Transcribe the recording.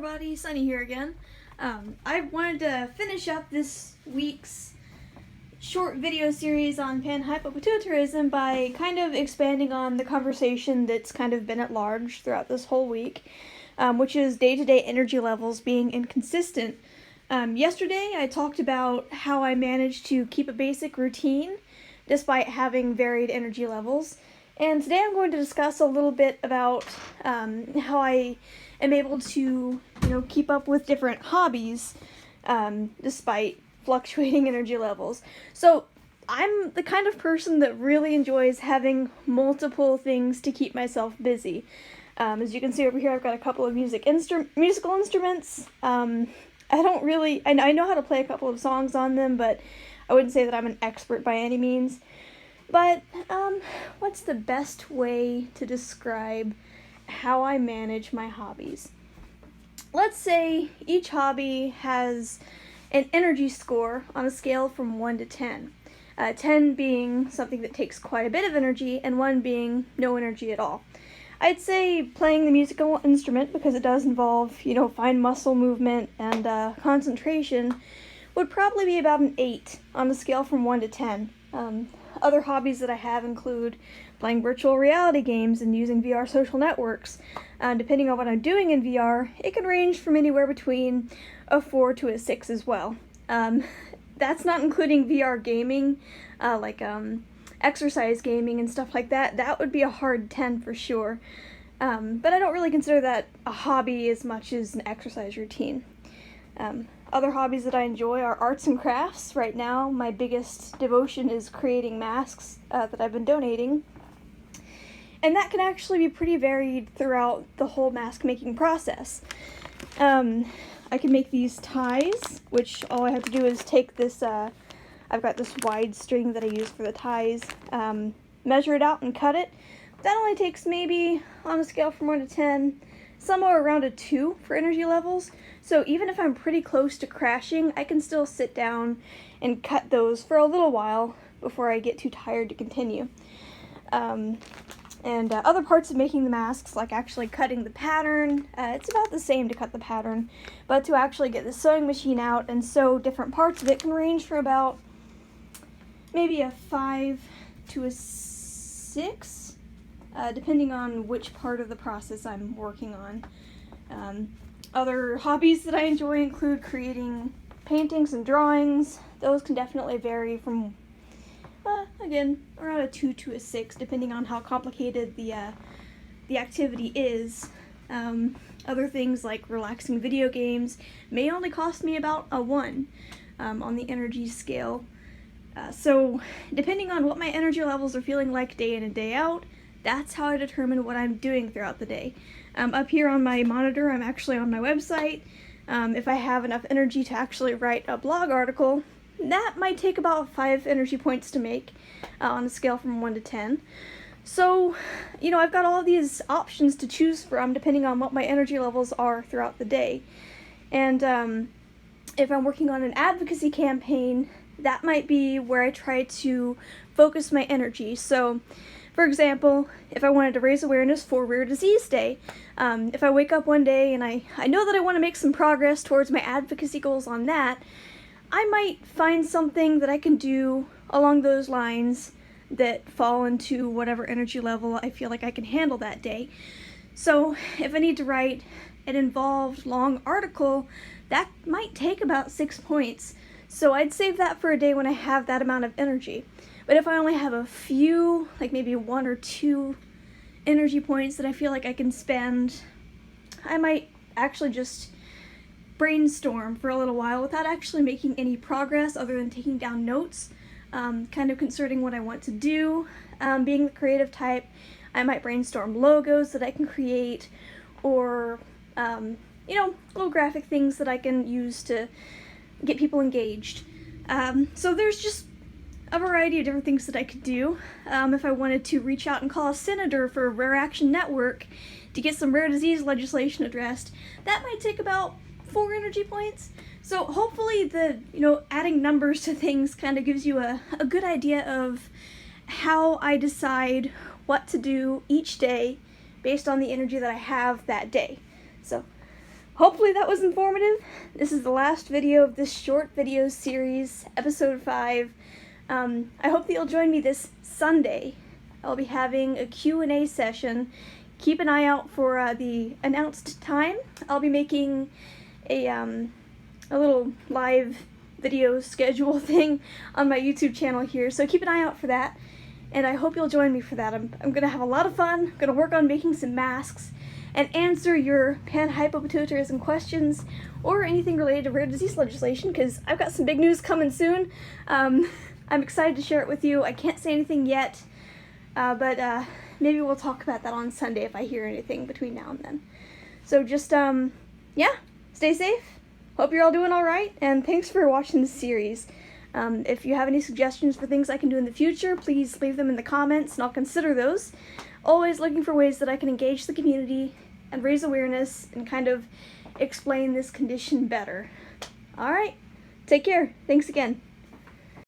everybody, Sunny here again. I wanted to finish up this week's short video series on Panhypopituitarism by kind of expanding on the conversation that's kind of been at large throughout this whole week, which is day-to-day energy levels being inconsistent. Yesterday I talked about how I managed to keep a basic routine despite having varied energy levels. And today I'm going to discuss a little bit about how I am able to, keep up with different hobbies despite fluctuating energy levels. So I'm the kind of person that really enjoys having multiple things to keep myself busy. As you can see over here, I've got a couple of musical instruments. I know how to play a couple of songs on them, but I wouldn't say that I'm an expert by any means. But, what's the best way to describe how I manage my hobbies? Let's say each hobby has an energy score on a scale from 1 to 10. 10 being something that takes quite a bit of energy, and 1 being no energy at all. I'd say playing the musical instrument, because it does involve, fine muscle movement and concentration, would probably be about an 8 on a scale from 1 to 10. Other hobbies that I have include playing virtual reality games and using VR social networks. Depending on what I'm doing in VR, it can range from anywhere between a 4 to a 6 as well. That's not including VR gaming, like exercise gaming and stuff like that. That would be a hard 10 for sure. But I don't really consider that a hobby as much as an exercise routine. Other hobbies that I enjoy are arts and crafts. Right now, my biggest devotion is creating masks that I've been donating. And that can actually be pretty varied throughout the whole mask making process. I can make these ties, which all I have to do is take this, I've got this wide string that I use for the ties, measure it out and cut it. That only takes maybe, on a scale from 1 to 10, somewhere around a 2 for energy levels. So even if I'm pretty close to crashing, I can still sit down and cut those for a little while before I get too tired to continue. Other parts of making the masks, like actually cutting the pattern, it's about the same to cut the pattern, but to actually get the sewing machine out and sew different parts of it can range from about maybe a 5 to a 6, depending on which part of the process I'm working on. Other hobbies that I enjoy include creating paintings and drawings. Those can definitely vary from, again, around a 2 to a 6, depending on how complicated the activity is. Other things like relaxing video games may only cost me about a 1 on the energy scale. So depending on what my energy levels are feeling like day in and day out, that's how I determine what I'm doing throughout the day. Up here on my monitor, I'm actually on my website. If I have enough energy to actually write a blog article, that might take about 5 energy points to make on a scale from 1 to 10. So, I've got all these options to choose from depending on what my energy levels are throughout the day. And if I'm working on an advocacy campaign, that might be where I try to focus my energy. So, for example, if I wanted to raise awareness for Rare Disease Day, if I wake up one day and I know that I want to make some progress towards my advocacy goals on that, I might find something that I can do along those lines that fall into whatever energy level I feel like I can handle that day. So if I need to write an involved long article, that might take about 6 points. So I'd save that for a day when I have that amount of energy. But if I only have a few, like maybe 1 or 2 energy points that I feel like I can spend, I might actually just brainstorm for a little while without actually making any progress other than taking down notes, kind of concerning what I want to do. Being the creative type, I might brainstorm logos that I can create, or, little graphic things that I can use to get people engaged. So there's just a variety of different things that I could do. If I wanted to reach out and call a senator for Rare Action Network to get some rare disease legislation addressed, that might take about 4 energy points. So hopefully adding numbers to things kind of gives you a good idea of how I decide what to do each day based on the energy that I have that day. So hopefully that was informative. This is the last video of this short video series, episode 5. I hope that you'll join me this Sunday. I'll be having a Q&A session. Keep an eye out for the announced time. I'll be making a little live video schedule thing on my YouTube channel here, so keep an eye out for that. And I hope you'll join me for that. I'm going to have a lot of fun. I'm going to work on making some masks and answer your Panhypopituitarism questions or anything related to rare disease legislation, because I've got some big news coming soon. I'm excited to share it with you. I can't say anything yet, but maybe we'll talk about that on Sunday if I hear anything between now and then. So just, yeah, stay safe. Hope you're all doing all right, and thanks for watching this series. If you have any suggestions for things I can do in the future, please leave them in the comments and I'll consider those. Always looking for ways that I can engage the community and raise awareness and kind of explain this condition better. Alright, take care. Thanks again.